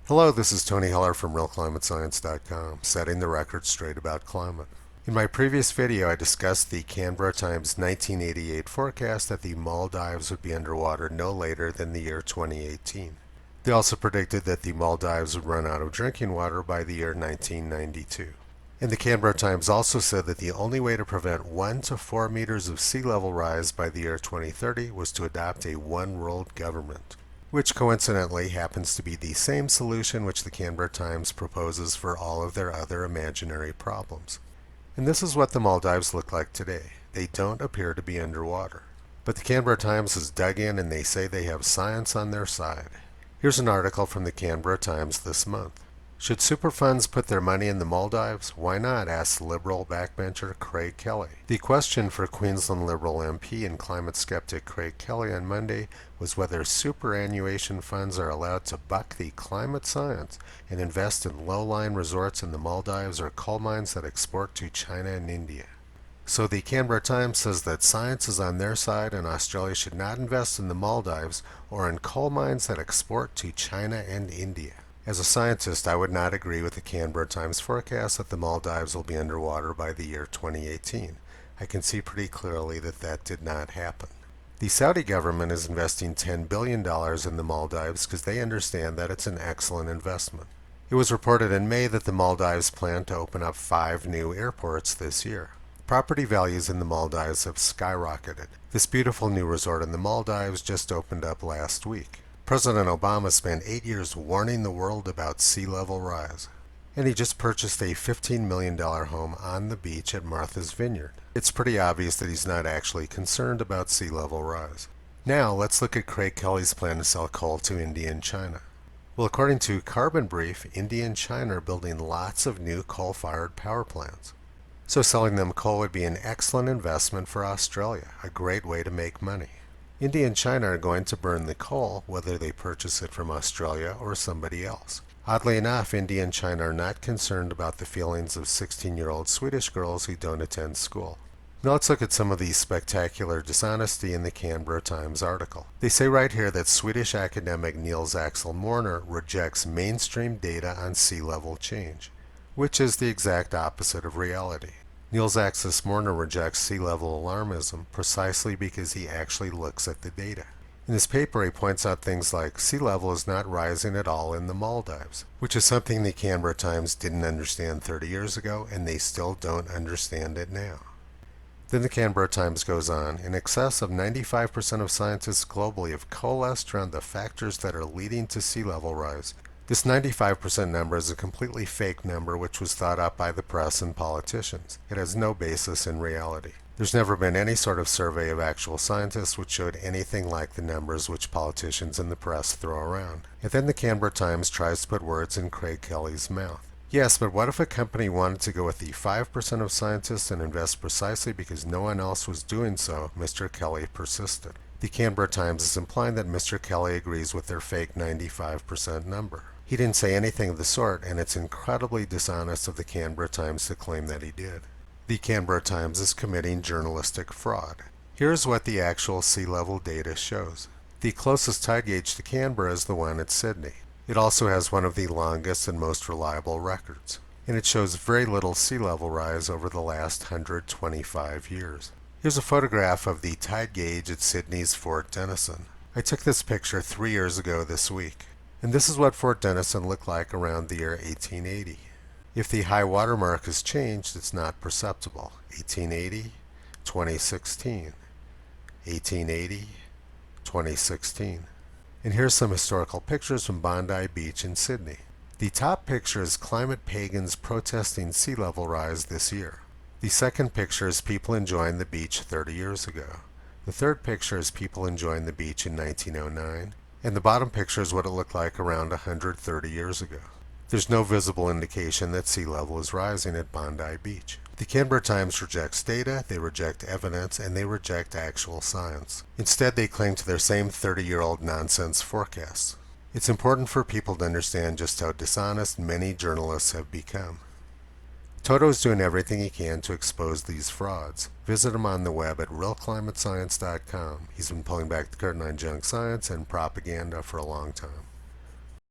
Hello, this is Tony Heller from RealClimateScience.com, setting the record straight about climate. In my previous video, I discussed the Canberra Times 1988 forecast that the Maldives would be underwater no later than the year 2018. They also predicted that the Maldives would run out of drinking water by the year 1992. And the Canberra Times also said that the only way to prevent 1 to 4 meters of sea level rise by the year 2030 was to adopt a one-world government, which coincidentally happens to be the same solution which the Canberra Times proposes for all of their other imaginary problems. And this is what the Maldives look like today. They don't appear to be underwater. But the Canberra Times has dug in and they say they have science on their side. Here's an article from the Canberra Times this month. Should super funds put their money in the Maldives? Why not? Asked Liberal backbencher Craig Kelly. The question for Queensland Liberal MP and climate skeptic Craig Kelly on Monday was whether superannuation funds are allowed to buck the climate science and invest in low-lying resorts in the Maldives or coal mines that export to China and India. So the Canberra Times says that science is on their side and Australia should not invest in the Maldives or in coal mines that export to China and India. As a scientist, I would not agree with the Canberra Times forecast that the Maldives will be underwater by the year 2018. I can see pretty clearly that that did not happen. The Saudi government is investing $10 billion in the Maldives because they understand that it's an excellent investment. It was reported in May that the Maldives plan to open up 5 new airports this year. Property values in the Maldives have skyrocketed. This beautiful new resort in the Maldives just opened up last week. President Obama spent 8 years warning the world about sea level rise, and he just purchased a $15 million home on the beach at Martha's Vineyard. It's pretty obvious that he's not actually concerned about sea level rise. Now let's look at Craig Kelly's plan to sell coal to India and China. Well, according to Carbon Brief, India and China are building lots of new coal-fired power plants. So selling them coal would be an excellent investment for Australia, a great way to make money. India and China are going to burn the coal, whether they purchase it from Australia or somebody else. Oddly enough, India and China are not concerned about the feelings of 16-year-old Swedish girls who don't attend school. Now let's look at some of the spectacular dishonesty in the Canberra Times article. They say right here that Swedish academic Niels Axel Morner rejects mainstream data on sea level change, which is the exact opposite of reality. Niels Axel Morner rejects sea level alarmism precisely because he actually looks at the data. In his paper, he points out things like sea level is not rising at all in the Maldives, which is something the Canberra Times didn't understand 30 years ago, and they still don't understand it now. Then the Canberra Times goes on, in excess of 95% of scientists globally have coalesced around the factors that are leading to sea level rise. This 95% number is a completely fake number which was thought up by the press and politicians. It has no basis in reality. There's never been any sort of survey of actual scientists which showed anything like the numbers which politicians and the press throw around. And then the Canberra Times tries to put words in Craig Kelly's mouth. Yes, but what if a company wanted to go with the 5% of scientists and invest precisely because no one else was doing so? Mr. Kelly persisted. The Canberra Times is implying that Mr. Kelly agrees with their fake 95% number. He didn't say anything of the sort, and it's incredibly dishonest of the Canberra Times to claim that he did. The Canberra Times is committing journalistic fraud. Here's what the actual sea level data shows. The closest tide gauge to Canberra is the one at Sydney. It also has one of the longest and most reliable records, and it shows very little sea level rise over the last 125 years. Here's a photograph of the tide gauge at Sydney's Fort Denison. I took this picture 3 years ago this week. And this is what Fort Denison looked like around the year 1880. If the high water mark has changed, it's not perceptible. 1880, 2016. 1880, 2016. And here's some historical pictures from Bondi Beach in Sydney. The top picture is climate pagans protesting sea level rise this year. The second picture is people enjoying the beach 30 years ago. The third picture is people enjoying the beach in 1909. And the bottom picture is what it looked like around 130 years ago. There's no visible indication that sea level is rising at Bondi Beach. The Canberra Times rejects data, they reject evidence, and they reject actual science. Instead, they cling to their same 30-year-old nonsense forecasts. It's important for people to understand just how dishonest many journalists have become. Toto is doing everything he can to expose these frauds. Visit him on the web at realclimatescience.com. He's been pulling back the curtain on junk science and propaganda for a long time.